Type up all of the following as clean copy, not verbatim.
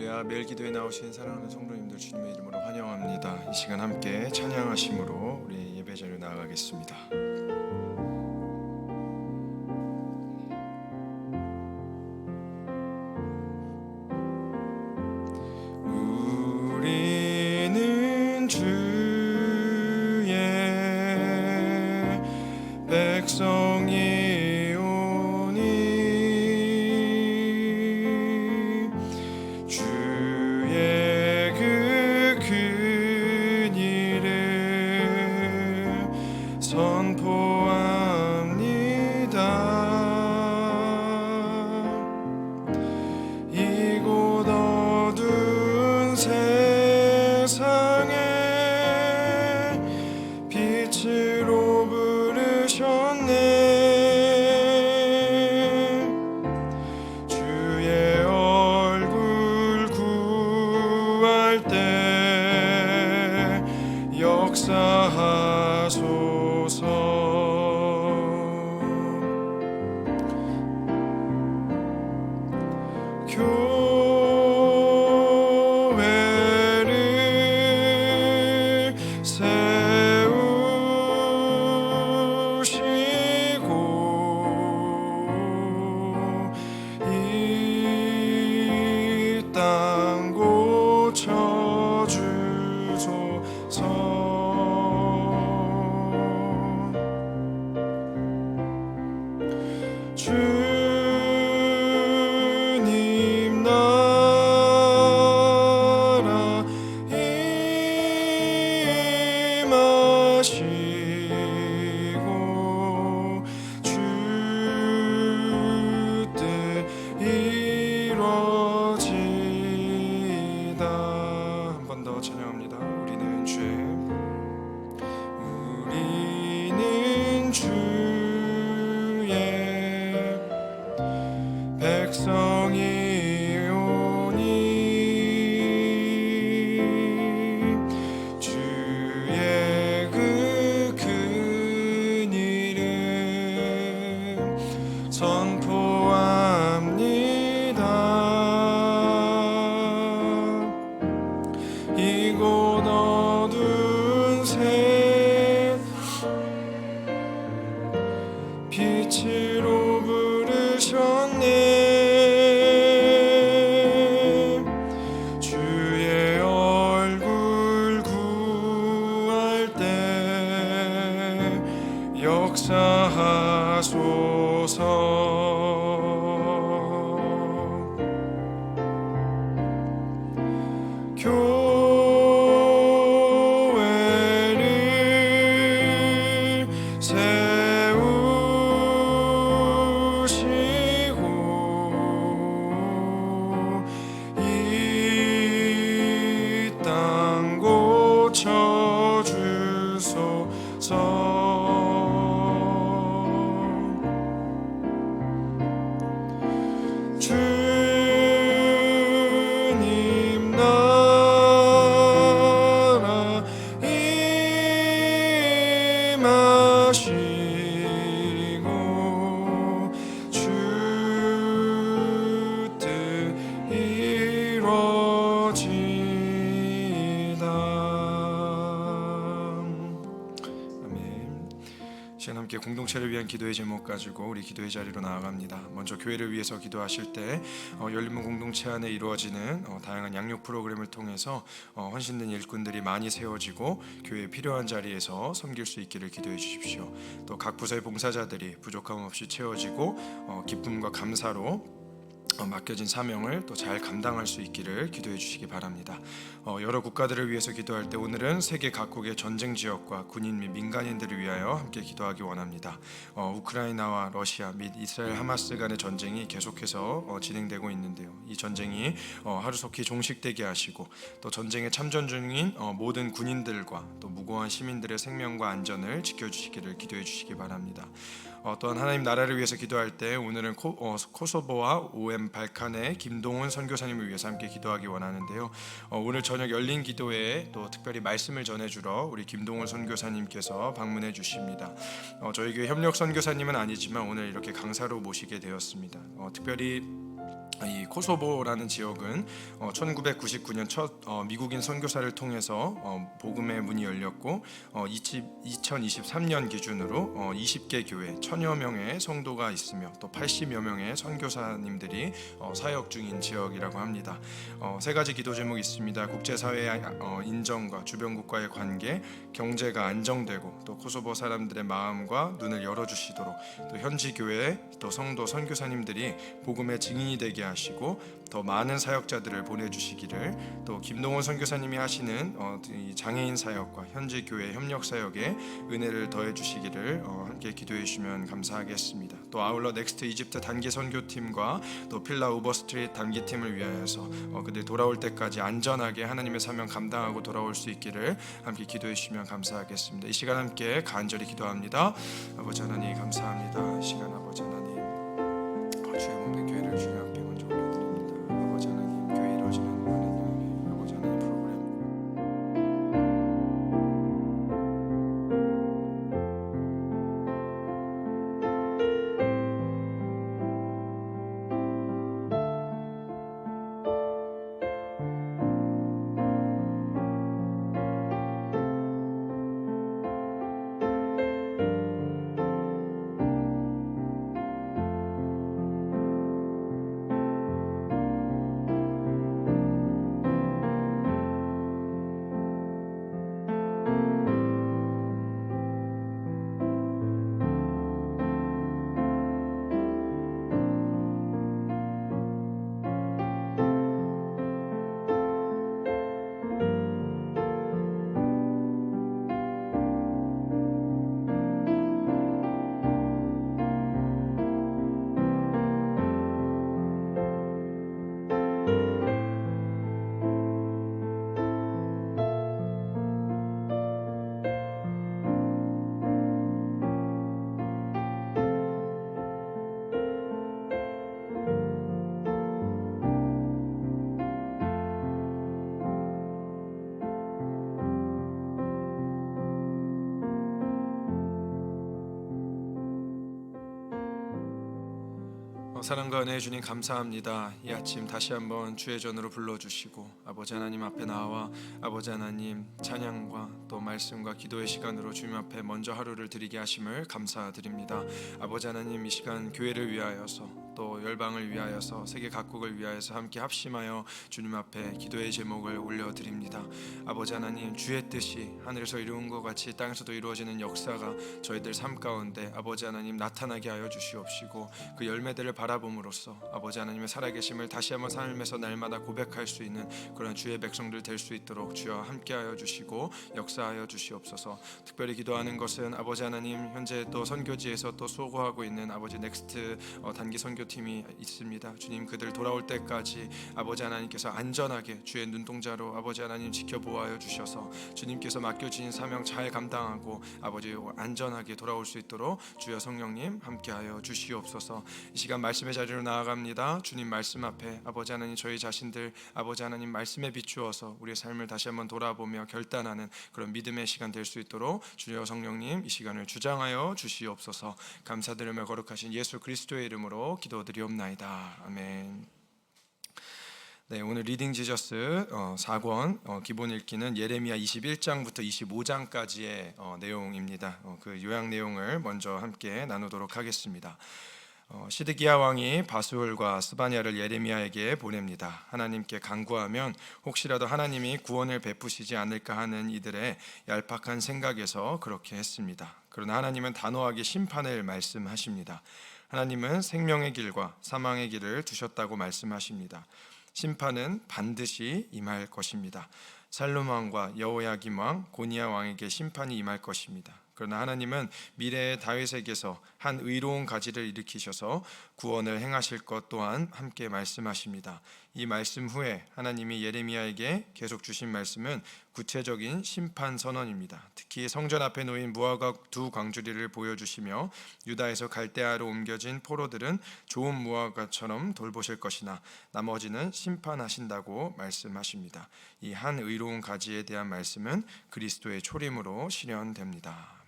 할렐루야. 매일 기도에 나오신 사랑하는 성도님들 주님의 이름으로 환영합니다. 이 시간 함께 찬양하심으로 우리 예배자로 나아가겠습니다. 우리는 주의 백성이 함께 공동체를 위한 기도의 제목 가지고 우리 기도의 자리로 나아갑니다. 먼저 교회를 위해서 기도하실 때 열린문 공동체 안에 이루어지는 다양한 양육 프로그램을 통해서 헌신된 일꾼들이 많이 세워지고 교회에 필요한 자리에서 섬길 수 있기를 기도해 주십시오. 또 각 부서의 봉사자들이 부족함 없이 채워지고 기쁨과 감사로 맡겨진 사명을 또 잘 감당할 수 있기를 기도해 주시기 바랍니다. 여러 국가들을 위해서 기도할 때 오늘은 세계 각국의 전쟁 지역과 군인 및 민간인들을 위하여 함께 기도하기 원합니다. 우크라이나와 러시아 및 이스라엘 하마스 간의 전쟁이 계속해서 진행되고 있는데요. 이 전쟁이 하루속히 종식되게 하시고 또 전쟁에 참전 중인 모든 군인들과 또 무고한 시민들의 생명과 안전을 지켜주시기를 기도해 주시기 바랍니다. 또한 하나님 나라를 위해서 기도할 때 오늘은 코소보와 OM 발칸의 김동훈 선교사님을 위해서 함께 기도하기 원하는데요. 오늘 저녁 열린 기도회에 또 특별히 말씀을 전해주러 우리 김동훈 선교사님께서 방문해 주십니다. 저희 교회 협력 선교사님은 아니지만 오늘 이렇게 강사로 모시게 되었습니다. 특별히 이 코소보라는 지역은 1999년 첫 미국인 선교사를 통해서 복음의 문이 열렸고 2023년 기준으로 20개 교회 1000여 명의 성도가 있으며 또 80여 명의 선교사님들이 사역 중인 지역이라고 합니다. 세 가지 기도 제목이 있습니다. 국제사회의 인정과 주변국과의 관계, 경제가 안정되고 또 코소보 사람들의 마음과 눈을 열어주시도록 또 현지 교회 또 성도 선교사님들이 복음의 증인이 되게 하시고 더 많은 사역자들을 보내주시기를, 또 김동원 선교사님이 하시는 이 장애인 사역과 현지 교회 협력 사역에 은혜를 더해 주시기를 함께 기도해 주시면 감사하겠습니다. 또 아울러 넥스트 이집트 단기 선교팀과 또 필라 오버스트리트 단기팀을 위하여서 그들 돌아올 때까지 안전하게 하나님의 사명 감당하고 돌아올 수 있기를 함께 기도해 주시면 감사하겠습니다. 이 시간 함께 간절히 기도합니다. 아버지 하나님 감사합니다. 이 시간 아버지 하나님 주의 몸된 교회를 주님 앞에 먼저 올려드립니다. 아버지 하나님 교회 이루어지는 하나님 아버지 하나님 프로그램 사랑과 은혜의 주님 감사합니다. 이 아침 다시 한번 주의 전으로 불러주시고 아버지 하나님 앞에 나와 아버지 하나님 찬양과 또 말씀과 기도의 시간으로 주님 앞에 먼저 하루를 드리게 하심을 감사드립니다. 아버지 하나님 이 시간 교회를 위하여서 또 열방을 위하여서 세계 각국을 위하여서 함께 합심하여 주님 앞에 기도의 제목을 올려드립니다. 아버지 하나님 주의 뜻이 하늘에서 이루은 것 같이 땅에서도 이루어지는 역사가 저희들 삶 가운데 아버지 하나님 나타나게 하여 주시옵시고 그 열매들을 바라봄으로써 아버지 하나님의 살아계심을 다시 한번 삶에서 날마다 고백할 수 있는 그런 주의 백성들 될 수 있도록 주여 함께하여 주시고 역사하여 주시옵소서. 특별히 기도하는 것은 아버지 하나님 현재 또 선교지에서 또 수고하고 있는 아버지 넥스트 단기 선교팀이 있습니다. 주님 그들 돌아올 때까지 아버지 하나님께서 안전하게 주의 눈동자로 아버지 하나님 지켜보아여 주셔서 주님께서 맡겨진 사명 잘 감당하고 아버지 안전하게 돌아올 수 있도록 주여 성령님 함께하여 주시옵소서. 이 시간 말씀의 자리로 나아갑니다. 주님 말씀 앞에 아버지 하나님 저희 자신들 아버지 하나님 말씀에 비추어서 우리의 삶을 다시 한번 돌아보며 결단하는 그런 믿음의 시간 될 수 있도록 주여 성령님 이 시간을 주장하여 주시옵소서. 감사드리며 거룩하신 예수 그리스도의 이름으로 기도드리옵나이다. 아멘. 네, 오늘 리딩 지저스 4권 기본 읽기는 예레미야 21장부터 25장까지의 내용입니다. 그 요약 내용을 먼저 함께 나누도록 하겠습니다. 시드기야 왕이 바수울과 스바냐를 예레미야에게 보냅니다. 하나님께 간구하면 혹시라도 하나님이 구원을 베푸시지 않을까 하는 이들의 얄팍한 생각에서 그렇게 했습니다. 그러나 하나님은 단호하게 심판을 말씀하십니다. 하나님은 생명의 길과 사망의 길을 두셨다고 말씀하십니다. 심판은 반드시 임할 것입니다. 살룸 왕과 여호야김 왕, 고니야 왕에게 심판이 임할 것입니다. 그러나 하나님은 미래의 다윗에게서 한 의로운 가지를 일으키셔서 구원을 행하실 것 또한 함께 말씀하십니다. 이 말씀 후에 하나님이 예레미야에게 계속 주신 말씀은 구체적인 심판 선언입니다. 특히 성전 앞에 놓인 무화과 두 광주리를 보여주시며 유다에서 갈대아로 옮겨진 포로들은 좋은 무화과처럼 돌보실 것이나 나머지는 심판하신다고 말씀하십니다. 이 한 의로운 가지에 대한 말씀은 그리스도의 초림으로 실현됩니다.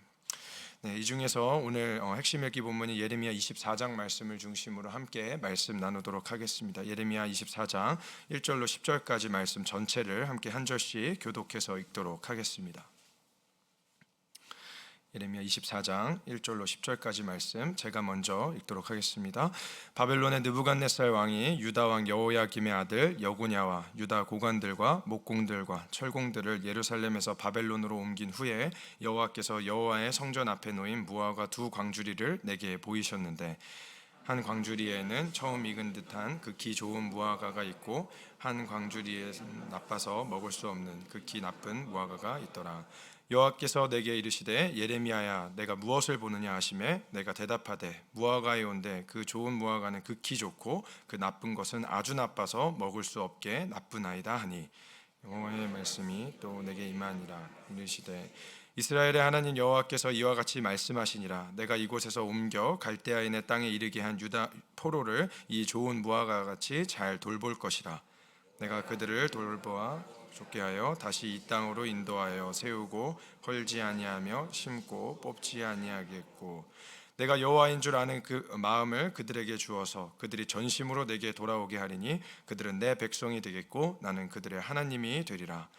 네, 이 중에서 오늘 핵심 읽기 본문이 예레미야 24장 말씀을 중심으로 함께 말씀 나누도록 하겠습니다. 예레미야 24장 1절로 10절까지 말씀 전체를 함께 한 절씩 교독해서 읽도록 하겠습니다. 예레미야 24장 1절로 10절까지 말씀 제가 먼저 읽도록 하겠습니다. 바벨론의 느부갓네살 왕이 유다 왕 여호야김의 아들 여고냐와 유다 고관들과 목공들과 철공들을 예루살렘에서 바벨론으로 옮긴 후에 여호와께서 여호와의 성전 앞에 놓인 무화과 두 광주리를 내게 보이셨는데 한 광주리에는 처음 익은 듯한 극히 좋은 무화과가 있고 한 광주리에는 나빠서 먹을 수 없는 극히 나쁜 무화과가 있더라. 여호와께서 내게 이르시되 예레미야야 내가 무엇을 보느냐 하시매 내가 대답하되 무화과에 온데 그 좋은 무화과는 극히 좋고 그 나쁜 것은 아주 나빠서 먹을 수 없게 나쁘나이다 하니 여호와의 말씀이 또 내게 임하니라. 이르시되 이스라엘의 하나님 여호와께서 이와 같이 말씀하시니라. 내가 이곳에서 옮겨 갈대아인의 땅에 이르게 한 유다 포로를 이 좋은 무화과 같이 잘 돌볼 것이라. 내가 그들을 돌보아 좁게 하여 다시 이 땅으로 인도하여 세우고 헐지 아니하며 심고 뽑지 아니하겠고 내가 여호와인 줄 아는 그 마음을 그들에게 주어서 그들이 전심으로 내게 돌아오게 하리니 그들은 내 백성이 되겠고 나는 그들의 하나님이 되리라.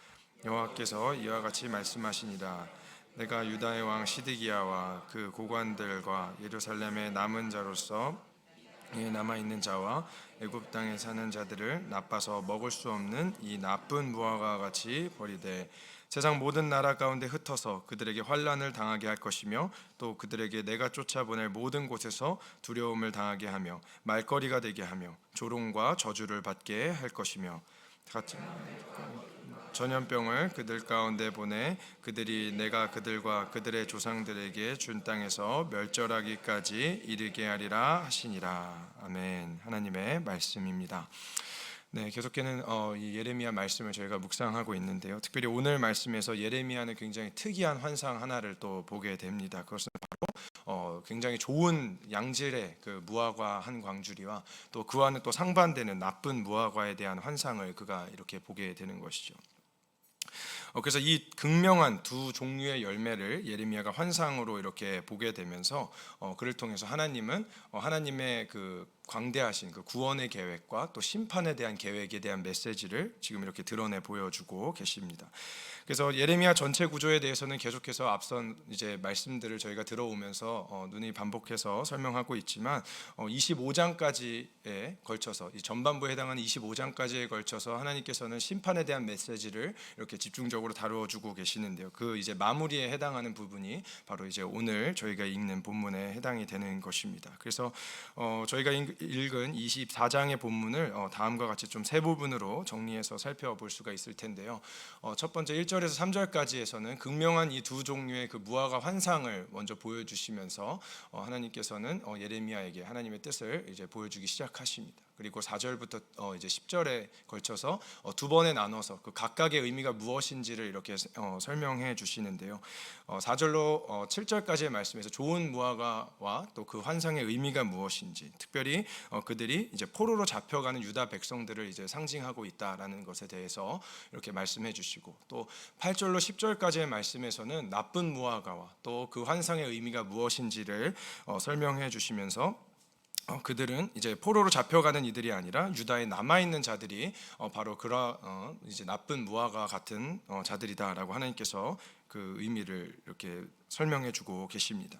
여호와께서 이와 같이 말씀하시니라. 내가 유다의 왕 시드기야와 그 고관들과 예루살렘의 남은 자로서 남아있는 자와 애굽 땅에 사는 자들을 나빠서 먹을 수 없는 이 나쁜 무화과 같이 버리되 세상 모든 나라 가운데 흩어서 그들에게 환난을 당하게 할 것이며 또 그들에게 내가 쫓아보낼 모든 곳에서 두려움을 당하게 하며 말거리가 되게 하며 조롱과 저주를 받게 할 것이며 전염병을 그들 가운데 보내 그들이 내가 그들과 그들의 조상들에게 준 땅에서 멸절하기까지 이르게 하리라 하시니라. 아멘. 하나님의 말씀입니다. 네, 계속해는 이 예레미야 말씀을 저희가 묵상하고 있는데요. 특별히 오늘 말씀에서 예레미야는 굉장히 특이한 환상 하나를 또 보게 됩니다. 그것은 바로 굉장히 좋은 양질의 그 무화과 한 광주리와 또 그와는 또 상반되는 나쁜 무화과에 대한 환상을 그가 이렇게 보게 되는 것이죠. 그래서 이 극명한 두 종류의 열매를 예레미야가 환상으로 이렇게 보게 되면서 그를 통해서 하나님은 하나님의 그 광대하신 그 구원의 계획과 또 심판에 대한 계획에 대한 메시지를 지금 이렇게 드러내 보여주고 계십니다. 그래서 예레미야 전체 구조에 대해서는 계속해서 앞선 이제 말씀들을 저희가 들어오면서 눈이 반복해서 설명하고 있지만 25장까지에 걸쳐서 이 전반부에 해당하는 25장까지에 걸쳐서 하나님께서는 심판에 대한 메시지를 이렇게 집중적으로 다루어주고 계시는데요. 그 이제 마무리에 해당하는 부분이 바로 이제 오늘 저희가 읽는 본문에 해당이 되는 것입니다. 그래서 저희가 읽은 24장의 본문을 다음과 같이 좀 세 부분으로 정리해서 살펴볼 수가 있을 텐데요. 첫 번째 1절에서 3절까지에서는 극명한 이 두 종류의 그 무화과 환상을 먼저 보여주시면서 하나님께서는 예레미야에게 하나님의 뜻을 이제 보여주기 시작하십니다. 그리고 4절부터 이제 10절에 걸쳐서 두 번에 나눠서 그 각각의 의미가 무엇인지를 이렇게 설명해 주시는데요. 4절로 7절까지의 말씀에서 좋은 무화과와 또 그 환상의 의미가 무엇인지, 특별히 그들이 이제 포로로 잡혀가는 유다 백성들을 이제 상징하고 있다라는 것에 대해서 이렇게 말씀해 주시고, 또 8절로 10절까지의 말씀에서는 나쁜 무화과와 또 그 환상의 의미가 무엇인지를 설명해 주시면서 그들은 이제 포로로 잡혀가는 이들이 아니라 유다에 남아 있는 자들이 바로 이제 나쁜 무화과 같은 자들이다라고 하나님께서 그 의미를 이렇게 설명해주고 계십니다.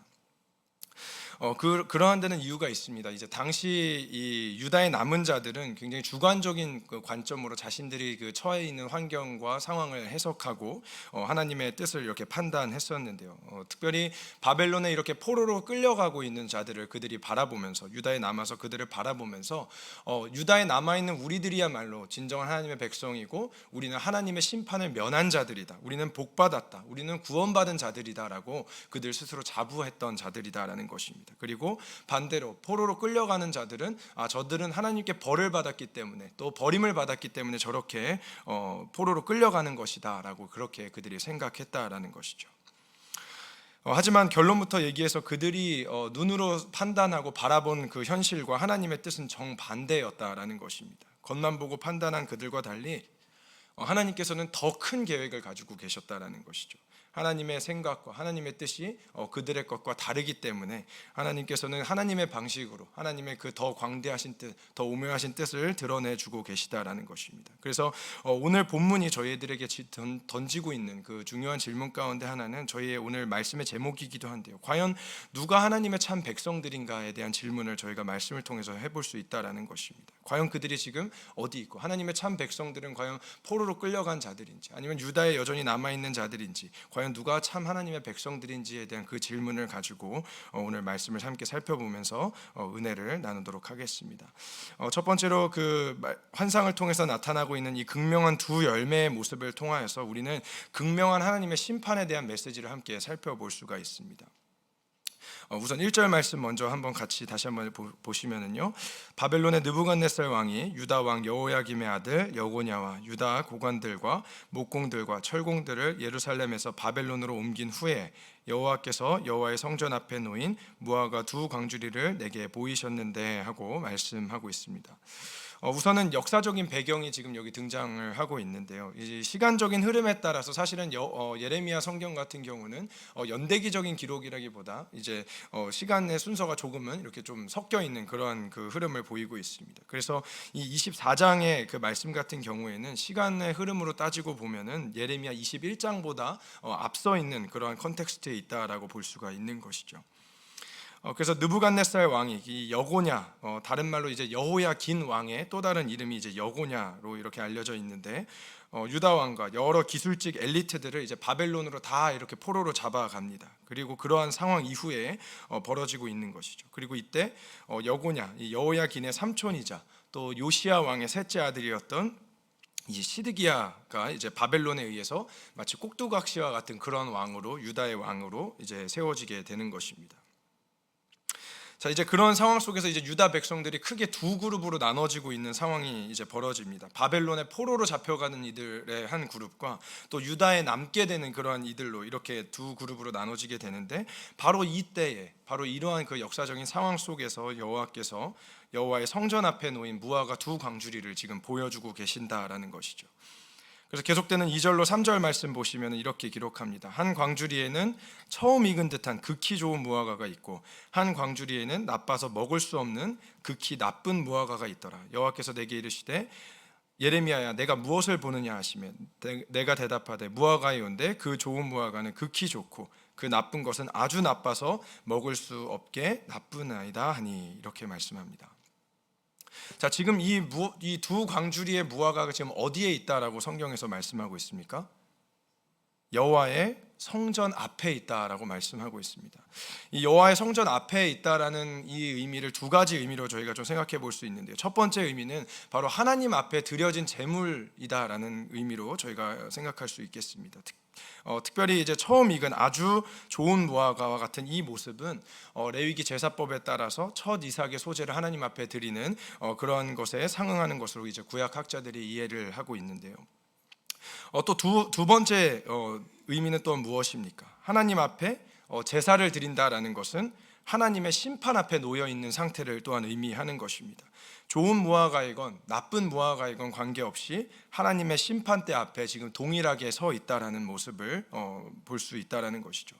그러한 데는 이유가 있습니다. 이제 당시 이 유다의 남은 자들은 굉장히 주관적인 그 관점으로 자신들이 그 처해 있는 환경과 상황을 해석하고 하나님의 뜻을 이렇게 판단했었는데요. 특별히 바벨론에 이렇게 포로로 끌려가고 있는 자들을 그들이 바라보면서, 유다에 남아서 그들을 바라보면서 유다에 남아 있는 우리들이야말로 진정한 하나님의 백성이고 우리는 하나님의 심판을 면한 자들이다. 우리는 복받았다. 우리는 구원받은 자들이다라고 그들 스스로 자부했던 자들이다라는 것입니다. 그리고 반대로 포로로 끌려가는 자들은 저들은 하나님께 벌을 받았기 때문에, 또 버림을 받았기 때문에 저렇게 포로로 끌려가는 것이다 라고 그렇게 그들이 생각했다라는 것이죠. 하지만 결론부터 얘기해서 그들이 눈으로 판단하고 바라본 그 현실과 하나님의 뜻은 정반대였다라는 것입니다. 겉만 보고 판단한 그들과 달리 하나님께서는 더 큰 계획을 가지고 계셨다라는 것이죠. 하나님의 생각과 하나님의 뜻이 그들의 것과 다르기 때문에 하나님께서는 하나님의 방식으로 하나님의 그 더 광대하신 뜻, 더 오묘하신 뜻을 드러내주고 계시다라는 것입니다. 그래서 오늘 본문이 저희들에게 던지고 있는 그 중요한 질문 가운데 하나는 저희의 오늘 말씀의 제목이기도 한데요. 과연 누가 하나님의 참 백성들인가에 대한 질문을 저희가 말씀을 통해서 해볼 수 있다라는 것입니다. 과연 그들이 지금 어디 있고 하나님의 참 백성들은 과연 포로로 끌려간 자들인지 아니면 유다에 여전히 남아있는 자들인지 과연 누가 참 하나님의 백성들인지에 대한 그 질문을 가지고 오늘 말씀을 함께 살펴보면서 은혜를 나누도록 하겠습니다. 첫 번째로 그 환상을 통해서 나타나고 있는 이 극명한 두 열매의 모습을 통하여서 우리는 극명한 하나님의 심판에 대한 메시지를 함께 살펴볼 수가 있습니다. 우선 1절 말씀 먼저 한번 같이 다시 한번 보시면은요. 바벨론의 느부갓네살 왕이 유다 왕 여호야김의 아들 여고냐와 유다 고관들과 목공들과 철공들을 예루살렘에서 바벨론으로 옮긴 후에 여호와께서 여호와의 성전 앞에 놓인 무화과 두 광주리를 내게 보이셨는데 하고 말씀하고 있습니다. 우선은 역사적인 배경이 지금 여기 등장을 하고 있는데요. 이 시간적인 흐름에 따라서 사실은 예레미야 성경 같은 경우는 연대기적인 기록이라기보다 이제 시간의 순서가 조금은 이렇게 좀 섞여 있는 그런 그 흐름을 보이고 있습니다. 그래서 이 24장의 그 말씀 같은 경우에는 시간의 흐름으로 따지고 보면은 예레미야 21장보다 앞서 있는 그러한 컨텍스트에 있다라고 볼 수가 있는 것이죠. 그래서 느부갓네살 왕이 이 여고냐, 다른 말로 이제 여호야긴 왕의 또 다른 이름이 이제 여고냐로 이렇게 알려져 있는데 유다 왕과 여러 기술직 엘리트들을 이제 바벨론으로 다 이렇게 포로로 잡아갑니다. 그리고 그러한 상황 이후에 벌어지고 있는 것이죠. 그리고 이때 여고냐, 이 여호야긴의 삼촌이자 또 요시야 왕의 셋째 아들이었던 이 시드기야가 이제 바벨론에 의해서 마치 꼭두각시와 같은 그런 왕으로 유다의 왕으로 이제 세워지게 되는 것입니다. 자, 이제 그런 상황 속에서 이제 유다 백성들이 크게 두 그룹으로 나눠지고 있는 상황이 이제 벌어집니다. 바벨론의 포로로 잡혀가는 이들의 한 그룹과 또 유다에 남게 되는 그러한 이들로 이렇게 두 그룹으로 나눠지게 되는데 바로 이때에 바로 이러한 그 역사적인 상황 속에서 여호와께서 여호와의 성전 앞에 놓인 무화과 두 광주리를 지금 보여주고 계신다라는 것이죠. 그래서 계속되는 2절로 3절 말씀 보시면 이렇게 기록합니다. 한 광주리에는 처음 익은 듯한 극히 좋은 무화과가 있고 한 광주리에는 나빠서 먹을 수 없는 극히 나쁜 무화과가 있더라. 여호와께서 내게 이르시되 예레미야야 내가 무엇을 보느냐 하시며 내가 대답하되 무화과이온데 그 좋은 무화과는 극히 좋고 그 나쁜 것은 아주 나빠서 먹을 수 없게 나쁘나이다 하니 이렇게 말씀합니다. 자, 지금 이 두 광주리의 무화과가 지금 어디에 있다라고 성경에서 말씀하고 있습니까? 여호와의 성전 앞에 있다라고 말씀하고 있습니다. 이 여호와의 성전 앞에 있다라는 이 의미를 두 가지 의미로 저희가 좀 생각해 볼 수 있는데요. 첫 번째 의미는 바로 하나님 앞에 드려진 제물이다라는 의미로 저희가 생각할 수 있겠습니다. 특별히 이제 처음 익은 아주 좋은 무화과와 같은 이 모습은 레위기 제사법에 따라서 첫 이삭의 소재를 하나님 앞에 드리는 그런 것에 상응하는 것으로 이제 구약 학자들이 이해를 하고 있는데요. 또 두 번째 의미는 또 무엇입니까? 하나님 앞에 제사를 드린다라는 것은 하나님의 심판 앞에 놓여 있는 상태를 또한 의미하는 것입니다. 좋은 무화과이건 나쁜 무화과이건 관계없이 하나님의 심판대 앞에 지금 동일하게 서 있다라는 모습을 볼 수 있다라는 것이죠.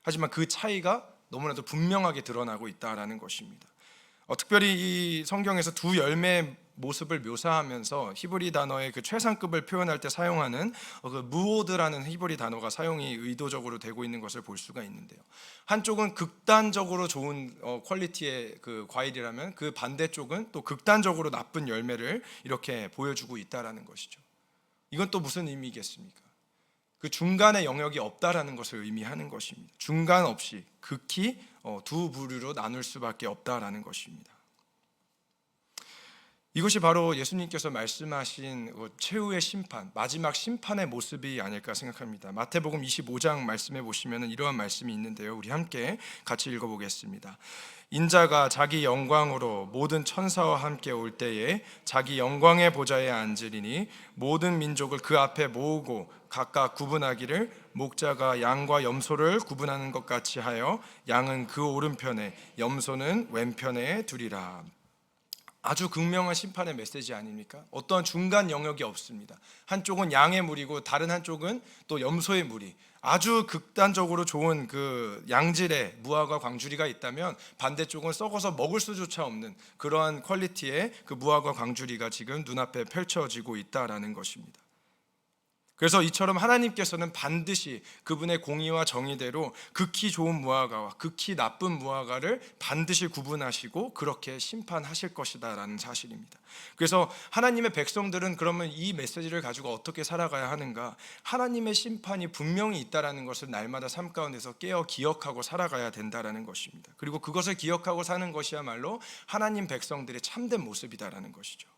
하지만 그 차이가 너무나도 분명하게 드러나고 있다라는 것입니다. 특별히 이 성경에서 두 열매의 모습을 묘사하면서 히브리 단어의 그 최상급을 표현할 때 사용하는 그 무오드라는 히브리 단어가 사용이 의도적으로 되고 있는 것을 볼 수가 있는데요. 한쪽은 극단적으로 좋은 퀄리티의 그 과일이라면 그 반대쪽은 또 극단적으로 나쁜 열매를 이렇게 보여주고 있다라는 것이죠. 이건 또 무슨 의미겠습니까? 그 중간의 영역이 없다라는 것을 의미하는 것입니다. 중간 없이 극히 두 부류로 나눌 수밖에 없다라는 것입니다. 이것이 바로 예수님께서 말씀하신 최후의 심판, 마지막 심판의 모습이 아닐까 생각합니다. 마태복음 25장 말씀에 보시면 이러한 말씀이 있는데요. 우리 함께 같이 읽어보겠습니다. 인자가 자기 영광으로 모든 천사와 함께 올 때에 자기 영광의 보좌에 앉으리니 모든 민족을 그 앞에 모으고 각각 구분하기를 목자가 양과 염소를 구분하는 것 같이 하여 양은 그 오른편에 염소는 왼편에 두리라. 아주 극명한 심판의 메시지 아닙니까? 어떠한 중간 영역이 없습니다. 한쪽은 양의 물이고 다른 한쪽은 또 염소의 물이, 아주 극단적으로 좋은 그 양질의 무화과 광주리가 있다면 반대쪽은 썩어서 먹을 수조차 없는 그러한 퀄리티의 그 무화과 광주리가 지금 눈앞에 펼쳐지고 있다라는 것입니다. 그래서 이처럼 하나님께서는 반드시 그분의 공의와 정의대로 극히 좋은 무화과와 극히 나쁜 무화과를 반드시 구분하시고 그렇게 심판하실 것이다라는 사실입니다. 그래서 하나님의 백성들은 그러면 이 메시지를 가지고 어떻게 살아가야 하는가? 하나님의 심판이 분명히 있다라는 것을 날마다 삶 가운데서 깨어 기억하고 살아가야 된다라는 것입니다. 그리고 그것을 기억하고 사는 것이야말로 하나님 백성들의 참된 모습이다라는 것이죠.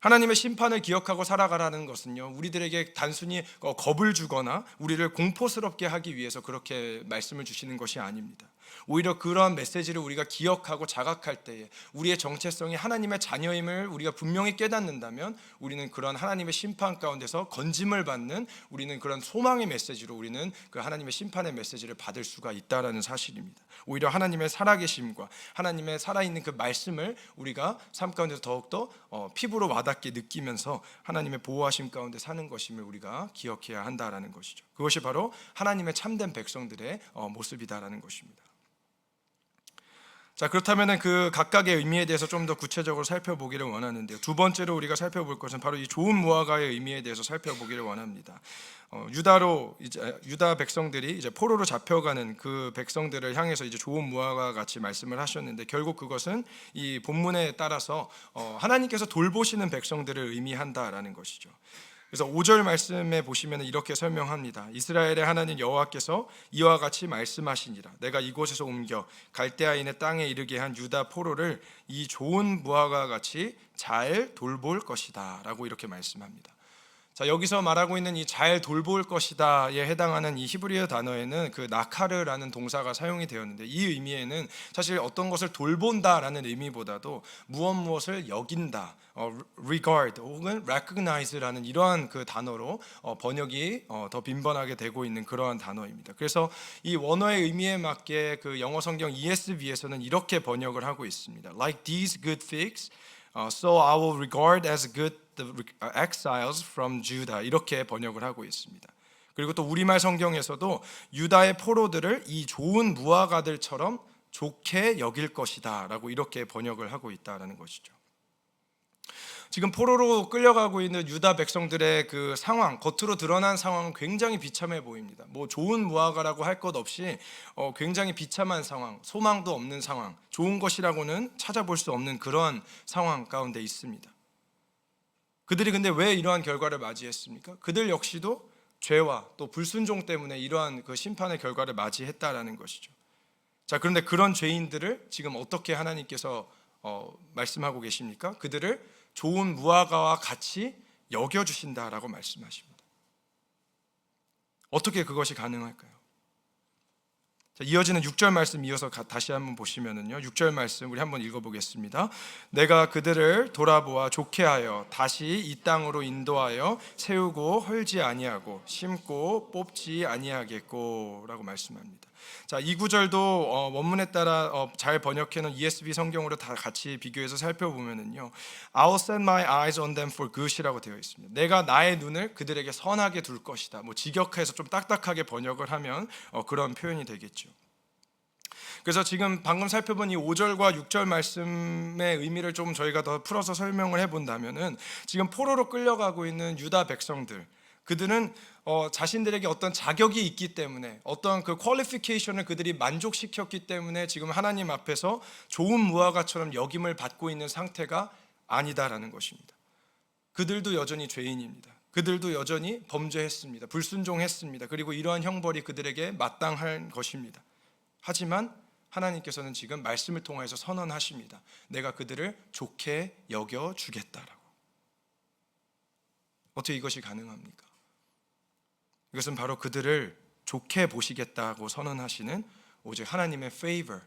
하나님의 심판을 기억하고 살아가라는 것은요, 우리들에게 단순히 겁을 주거나 우리를 공포스럽게 하기 위해서 그렇게 말씀을 주시는 것이 아닙니다. 오히려 그러한 메시지를 우리가 기억하고 자각할 때에 우리의 정체성이 하나님의 자녀임을 우리가 분명히 깨닫는다면 우리는 그런 하나님의 심판 가운데서 건짐을 받는, 우리는 그런 소망의 메시지로 우리는 그 하나님의 심판의 메시지를 받을 수가 있다라는 사실입니다. 오히려 하나님의 살아계심과 하나님의 살아있는 그 말씀을 우리가 삶 가운데서 더욱더 피부로 와닿게 느끼면서 하나님의 보호하심 가운데 사는 것임을 우리가 기억해야 한다라는 것이죠. 그것이 바로 하나님의 참된 백성들의 모습이다라는 것입니다. 자, 그렇다면 그 각각의 의미에 대해서 좀 더 구체적으로 살펴보기를 원하는데요. 두 번째로 우리가 살펴볼 것은 바로 이 좋은 무화과의 의미에 대해서 살펴보기를 원합니다. 유다 백성들이 이제 포로로 잡혀가는 그 백성들을 향해서 이제 좋은 무화과 같이 말씀을 하셨는데, 결국 그것은 이 본문에 따라서 하나님께서 돌보시는 백성들을 의미한다라는 것이죠. 그래서 5절 말씀에 보시면 이렇게 설명합니다. 이스라엘의 하나님 여호와께서 이와 같이 말씀하시니라. 내가 이곳에서 옮겨 갈대아인의 땅에 이르게 한 유다 포로를 이 좋은 무화과 같이 잘 돌볼 것이다 라고 이렇게 말씀합니다. 자, 여기서 말하고 있는 이 잘 돌볼 것이다에 해당하는 이 히브리어 단어에는 그 나카르라는 동사가 사용이 되었는데, 이 의미에는 사실 어떤 것을 돌본다라는 의미보다도 무엇을 여긴다, regard 혹은 recognize라는 이러한 그 단어로 번역이 더 빈번하게 되고 있는 그러한 단어입니다. 그래서 이 원어의 의미에 맞게 그 영어 성경 ESV에서는 이렇게 번역을 하고 있습니다. Like these good figs, so I will regard as good the exiles from Judah, 이렇게 번역을 하고 있습니다. 그리고 또 우리말 성경에서도 유다의 포로들을 이 좋은 무화과들처럼 좋게 여길 것이다 라고 이렇게 번역을 하고 있다는 것이죠. 지금 포로로 끌려가고 있는 유다 백성들의 그 상황, 겉으로 드러난 상황은 굉장히 비참해 보입니다. 뭐 좋은 무화과라고 할 것 없이 굉장히 비참한 상황, 소망도 없는 상황, 좋은 것이라고는 찾아볼 수 없는 그러한 상황 가운데 있습니다. 그들이 근데 왜 이러한 결과를 맞이했습니까? 그들 역시도 죄와 또 불순종 때문에 이러한 그 심판의 결과를 맞이했다라는 것이죠. 자, 그런데 그런 죄인들을 지금 어떻게 하나님께서 말씀하고 계십니까? 그들을 좋은 무화과와 같이 여겨주신다라고 말씀하십니다. 어떻게 그것이 가능할까요? 자, 이어지는 6절 말씀 이어서 다시 한번 보시면은요, 6절 말씀 우리 한번 읽어보겠습니다. 내가 그들을 돌아보아 좋게 하여 다시 이 땅으로 인도하여 세우고 헐지 아니하고 심고 뽑지 아니하겠고 라고 말씀합니다. 자, 이 구절도 원문에 따라 잘 번역해놓은 ESV 성경으로 다 같이 비교해서 살펴보면은요, I'll set my eyes on them for good이라고 되어 있습니다. 내가 나의 눈을 그들에게 선하게 둘 것이다. 뭐 직역해서 좀 딱딱하게 번역을 하면 그런 표현이 되겠죠. 그래서 지금 방금 살펴본 이 5절과 6절 말씀의 의미를 좀 저희가 더 풀어서 설명을 해본다면은, 지금 포로로 끌려가고 있는 유다 백성들, 그들은 자신들에게 어떤 자격이 있기 때문에, 어떤 그 퀄리피케이션을 그들이 만족시켰기 때문에 지금 하나님 앞에서 좋은 무화과처럼 여김을 받고 있는 상태가 아니다라는 것입니다. 그들도 여전히 죄인입니다. 그들도 여전히 범죄했습니다. 불순종했습니다. 그리고 이러한 형벌이 그들에게 마땅한 것입니다. 하지만 하나님께서는 지금 말씀을 통해서 선언하십니다. 내가 그들을 좋게 여겨주겠다라고. 어떻게 이것이 가능합니까? 이것은 바로 그들을 좋게 보시겠다고 선언하시는 오직 하나님의 favor,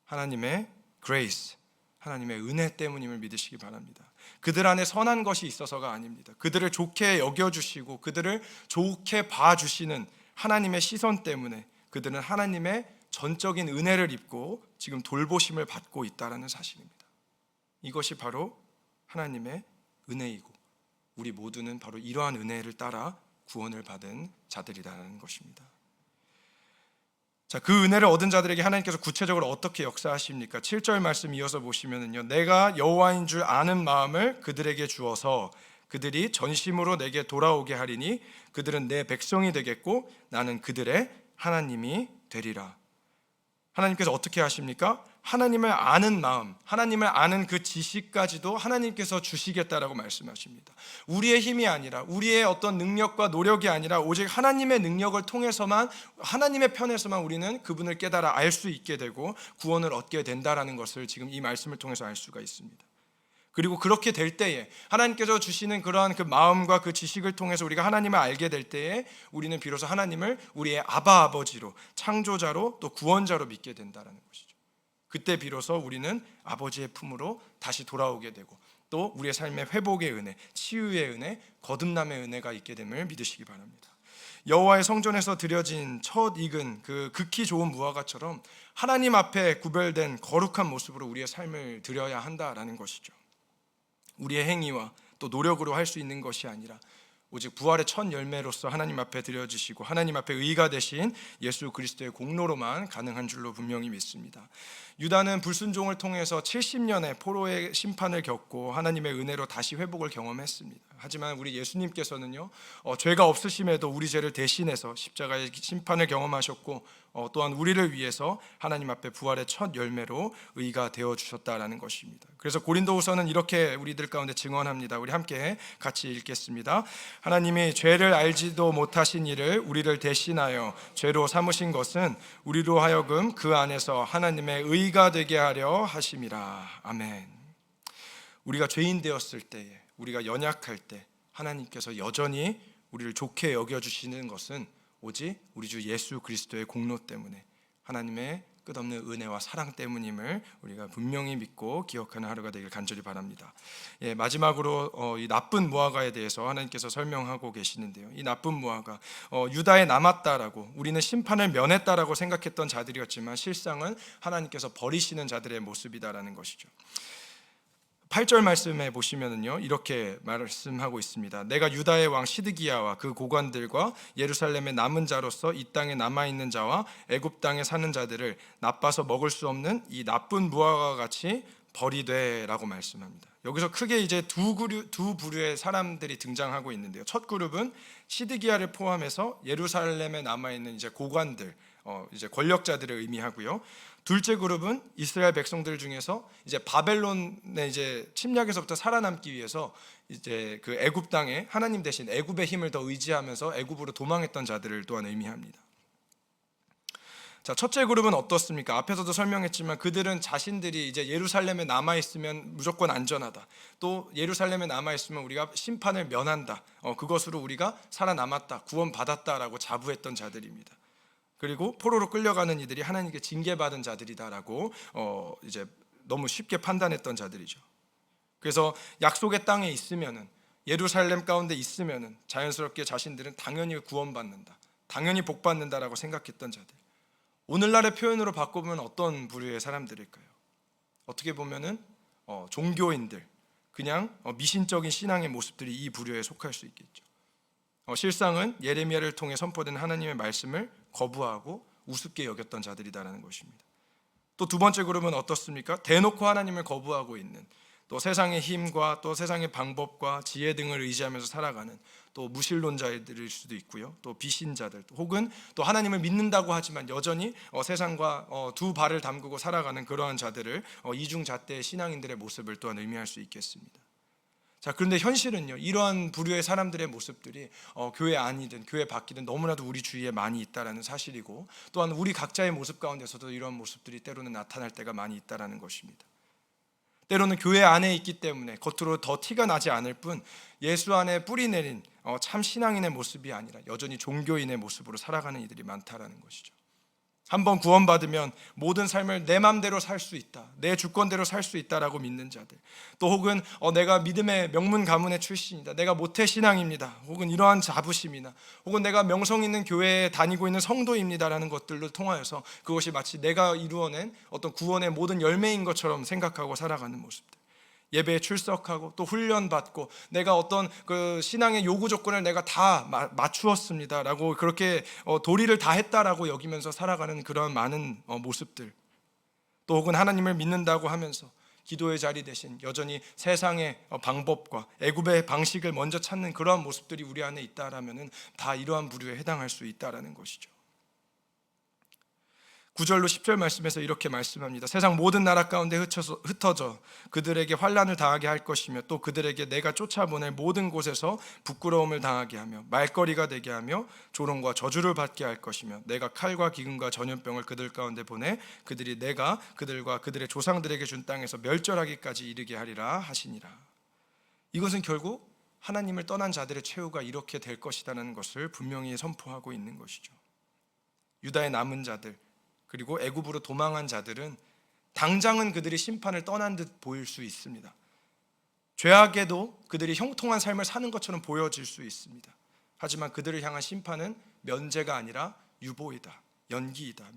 하나님의 grace, 하나님의 은혜 때문임을 믿으시기 바랍니다. 그들 안에 선한 것이 있어서가 아닙니다. 그들을 좋게 여겨주시고 그들을 좋게 봐주시는 하나님의 시선 때문에 그들은 하나님의 전적인 은혜를 입고 지금 돌보심을 받고 있다는 사실입니다. 이것이 바로 하나님의 은혜이고 우리 모두는 바로 이러한 은혜를 따라 구원을 받은 자들이라는 것입니다. 자, 그 은혜를 얻은 자들에게 하나님께서 구체적으로 어떻게 역사하십니까? 7절 말씀 이어서 보시면은요, 내가 여호와인 줄 아는 마음을 그들에게 주어서 그들이 전심으로 내게 돌아오게 하리니 그들은 내 백성이 되겠고 나는 그들의 하나님이 되리라. 하나님께서 어떻게 하십니까? 하나님을 아는 마음, 하나님을 아는 그 지식까지도 하나님께서 주시겠다라고 말씀하십니다. 우리의 힘이 아니라, 우리의 어떤 능력과 노력이 아니라 오직 하나님의 능력을 통해서만, 하나님의 편에서만 우리는 그분을 깨달아 알 수 있게 되고 구원을 얻게 된다라는 것을 지금 이 말씀을 통해서 알 수가 있습니다. 그리고 그렇게 될 때에 하나님께서 주시는 그러한 그 마음과 그 지식을 통해서 우리가 하나님을 알게 될 때에 우리는 비로소 하나님을 우리의 아바 아버지로, 창조자로 또 구원자로 믿게 된다는 것이죠. 그때 비로소 우리는 아버지의 품으로 다시 돌아오게 되고 또 우리의 삶의 회복의 은혜, 치유의 은혜, 거듭남의 은혜가 있게 됨을 믿으시기 바랍니다. 여호와의 성전에서 드려진 첫 익은 그 극히 좋은 무화과처럼 하나님 앞에 구별된 거룩한 모습으로 우리의 삶을 드려야 한다라는 것이죠. 우리의 행위와 또 노력으로 할 수 있는 것이 아니라 오직 부활의 첫 열매로서 하나님 앞에 드려지시고 하나님 앞에 의가 되신 예수 그리스도의 공로로만 가능한 줄로 분명히 믿습니다. 유다는 불순종을 통해서 70년의 포로의 심판을 겪고 하나님의 은혜로 다시 회복을 경험했습니다. 하지만 우리 예수님께서는요, 죄가 없으심에도 우리 죄를 대신해서 십자가의 심판을 경험하셨고 또한 우리를 위해서 하나님 앞에 부활의 첫 열매로 의가 되어 주셨다라는 것입니다. 그래서 고린도후서는 이렇게 우리들 가운데 증언합니다. 우리 함께 같이 읽겠습니다. 하나님이 죄를 알지도 못하신 이를 우리를 대신하여 죄로 삼으신 것은 우리로 하여금 그 안에서 하나님의 의가 되게 하려 하심이라. 아멘. 우리가 죄인 되었을 때에, 우리가 연약할 때 하나님께서 여전히 우리를 좋게 여겨주시는 것은 오직 우리 주 예수 그리스도의 공로 때문에, 하나님의 끝없는 은혜와 사랑 때문임을 우리가 분명히 믿고 기억하는 하루가 되길 간절히 바랍니다. 마지막으로 이 나쁜 무화과에 대해서 하나님께서 설명하고 계시는데요, 이 나쁜 무화과, 유다에 남았다라고, 우리는 심판을 면했다라고 생각했던 자들이었지만 실상은 하나님께서 버리시는 자들의 모습이다라는 것이죠. 8절 말씀에 보시면은요, 이렇게 말씀하고 있습니다. 내가 유다의 왕 시드기야와 그 고관들과 예루살렘의 남은 자로서 이 땅에 남아있는 자와 애굽 땅에 사는 자들을 나빠서 먹을 수 없는 이 나쁜 무화과와 같이 버리되라고 말씀합니다. 여기서 크게 이제 두 부류의 사람들이 등장하고 있는데요, 첫 그룹은 시드기야를 포함해서 예루살렘에 남아있는 이제 고관들, 이제 권력자들을 의미하고요. 둘째 그룹은 이스라엘 백성들 중에서 이제 바벨론의 이제 침략에서부터 살아남기 위해서 이제 그 애굽 땅에 하나님 대신 애굽의 힘을 더 의지하면서 애굽으로 도망했던 자들을 또한 의미합니다. 자, 첫째 그룹은 어떻습니까? 앞에서도 설명했지만 그들은 자신들이 이제 예루살렘에 남아 있으면 무조건 안전하다, 또 예루살렘에 남아 있으면 우리가 심판을 면한다, 그것으로 우리가 살아남았다, 구원받았다라고 자부했던 자들입니다. 그리고 포로로 끌려가는 이들이 하나님께 징계받은 자들이다라고 이제 너무 쉽게 판단했던 자들이죠. 그래서 약속의 땅에 있으면은, 예루살렘 가운데 있으면은 자연스럽게 자신들은 당연히 구원받는다, 당연히 복받는다라고 생각했던 자들. 오늘날의 표현으로 바꿔보면 어떤 부류의 사람들일까요? 어떻게 보면은 종교인들, 그냥 미신적인 신앙의 모습들이 이 부류에 속할 수 있겠죠. 실상은 예레미야를 통해 선포된 하나님의 말씀을 거부하고 우습게 여겼던 자들이다라는 것입니다. 또 두 번째 그룹은 어떻습니까? 대놓고 하나님을 거부하고 있는, 또 세상의 힘과 또 세상의 방법과 지혜 등을 의지하면서 살아가는 또 무신론자들일 수도 있고요, 또 비신자들, 혹은 또 하나님을 믿는다고 하지만 여전히 세상과 두 발을 담그고 살아가는 그러한 자들을 이중잣대의 신앙인들의 모습을 또한 의미할 수 있겠습니다. 자, 그런데 현실은요, 이러한 부류의 사람들의 모습들이 교회 안이든 교회 밖이든 너무나도 우리 주위에 많이 있다라는 사실이고, 또한 우리 각자의 모습 가운데서도 이러한 모습들이 때로는 나타날 때가 많이 있다라는 것입니다. 때로는 교회 안에 있기 때문에 겉으로 더 티가 나지 않을 뿐 예수 안에 뿌리 내린 참 신앙인의 모습이 아니라 여전히 종교인의 모습으로 살아가는 이들이 많다라는 것이죠. 한번 구원받으면 모든 삶을 내 맘대로 살 수 있다, 내 주권대로 살 수 있다라고 믿는 자들, 또 혹은 내가 믿음의 명문 가문의 출신이다, 내가 모태신앙입니다, 혹은 이러한 자부심이나 혹은 내가 명성 있는 교회에 다니고 있는 성도입니다라는 것들로 통하여서 그것이 마치 내가 이루어낸 어떤 구원의 모든 열매인 것처럼 생각하고 살아가는 모습들. 예배에 출석하고 또 훈련받고 내가 어떤 그 신앙의 요구 조건을 내가 다 맞추었습니다라고 그렇게 도리를 다 했다라고 여기면서 살아가는 그런 많은 모습들, 또 혹은 하나님을 믿는다고 하면서 기도의 자리 대신 여전히 세상의 방법과 애굽의 방식을 먼저 찾는 그러한 모습들이 우리 안에 있다라면은 다 이러한 부류에 해당할 수 있다라는 것이죠. 9절로 10절 말씀에서 이렇게 말씀합니다. 세상 모든 나라 가운데 흩어져 그들에게 환난을 당하게 할 것이며 또 그들에게 내가 쫓아보낼 모든 곳에서 부끄러움을 당하게 하며 말거리가 되게 하며 조롱과 저주를 받게 할 것이며 내가 칼과 기근과 전염병을 그들 가운데 보내 그들이 내가 그들과 그들의 조상들에게 준 땅에서 멸절하기까지 이르게 하리라 하시니라. 이것은 결국 하나님을 떠난 자들의 최후가 이렇게 될 것이라는 것을 분명히 선포하고 있는 것이죠. 유다의 남은 자들 그리고 애굽으로 도망한 자들은 당장은 그들이 심판을 떠난 듯 보일 수 있습니다. 죄악에도 그들이 형통한 삶을 사는 것처럼 보여질 수 있습니다. 하지만 그들을 향한 심판은 면제가 아니라 유보이다, 연기이다,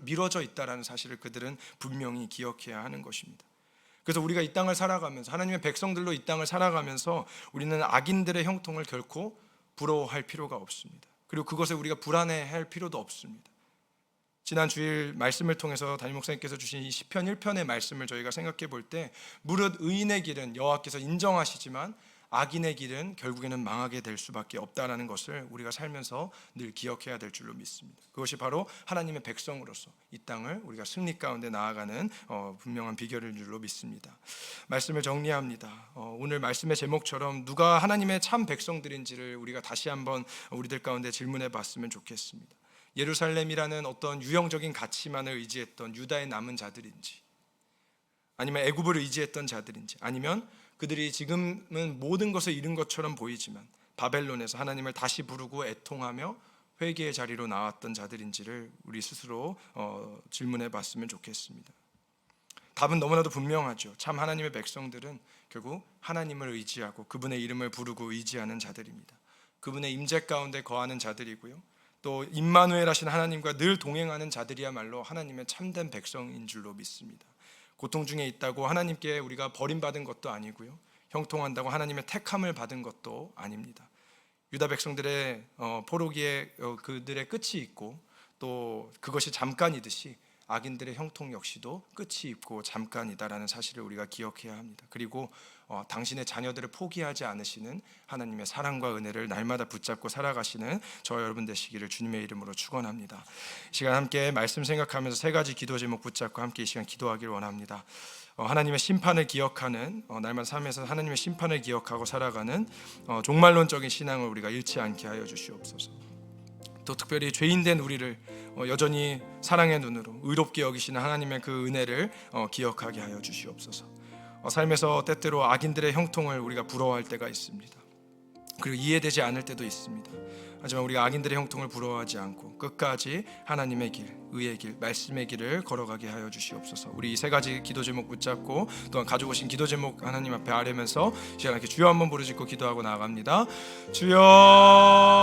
미뤄져 있다라는 사실을 그들은 분명히 기억해야 하는 것입니다. 그래서 우리가 이 땅을 살아가면서 하나님의 백성들로 이 땅을 살아가면서 우리는 악인들의 형통을 결코 부러워할 필요가 없습니다. 그리고 그것에 우리가 불안해할 필요도 없습니다. 지난 주일 말씀을 통해서 담임 목사님께서 주신 이 시편 1편의 말씀을 저희가 생각해 볼 때 무릇 의인의 길은 여호와께서 인정하시지만 악인의 길은 결국에는 망하게 될 수밖에 없다라는 것을 우리가 살면서 늘 기억해야 될 줄로 믿습니다. 그것이 바로 하나님의 백성으로서 이 땅을 우리가 승리 가운데 나아가는 분명한 비결인 줄로 믿습니다. 말씀을 정리합니다. 오늘 말씀의 제목처럼 누가 하나님의 참 백성들인지를 우리가 다시 한번 우리들 가운데 질문해 봤으면 좋겠습니다. 예루살렘이라는 어떤 유형적인 가치만을 의지했던 유다의 남은 자들인지, 아니면 애굽을 의지했던 자들인지, 아니면 그들이 지금은 모든 것을 잃은 것처럼 보이지만 바벨론에서 하나님을 다시 부르고 애통하며 회개의 자리로 나왔던 자들인지를 우리 스스로 질문해 봤으면 좋겠습니다. 답은 너무나도 분명하죠. 참 하나님의 백성들은 결국 하나님을 의지하고 그분의 이름을 부르고 의지하는 자들입니다. 그분의 임재 가운데 거하는 자들이고요, 또 임마누엘 하신 하나님과 늘 동행하는 자들이야말로 하나님의 참된 백성인 줄로 믿습니다. 고통 중에 있다고 하나님께 우리가 버림받은 것도 아니고요, 형통한다고 하나님의 택함을 받은 것도 아닙니다. 유다 백성들의 포로기에 그들의 끝이 있고 또 그것이 잠깐이듯이 악인들의 형통 역시도 끝이 있고 잠깐이다라는 사실을 우리가 기억해야 합니다. 그리고 당신의 자녀들을 포기하지 않으시는 하나님의 사랑과 은혜를 날마다 붙잡고 살아가시는 저 여러분 되시기를 주님의 이름으로 축원합니다. 이 시간 함께 말씀 생각하면서 세 가지 기도 제목 붙잡고 함께 이 시간 기도하기를 원합니다. 하나님의 심판을 기억하는, 날마다 삶에서 하나님의 심판을 기억하고 살아가는 종말론적인 신앙을 우리가 잃지 않게 하여 주시옵소서. 또 특별히 죄인된 우리를 여전히 사랑의 눈으로 의롭게 여기시는 하나님의 그 은혜를 기억하게 하여 주시옵소서. 삶에서 때때로 악인들의 형통을 우리가 부러워할 때가 있습니다. 그리고 이해되지 않을 때도 있습니다. 하지만 우리가 악인들의 형통을 부러워하지 않고 끝까지 하나님의 길, 의의 길, 말씀의 길을 걸어가게 하여 주시옵소서. 우리 이 세 가지 기도 제목 붙잡고 또한 가지고 오신 기도 제목 하나님 앞에 아뢰면서 시간 이렇게 주여 한번 부르짖고 기도하고 나아갑니다. 주여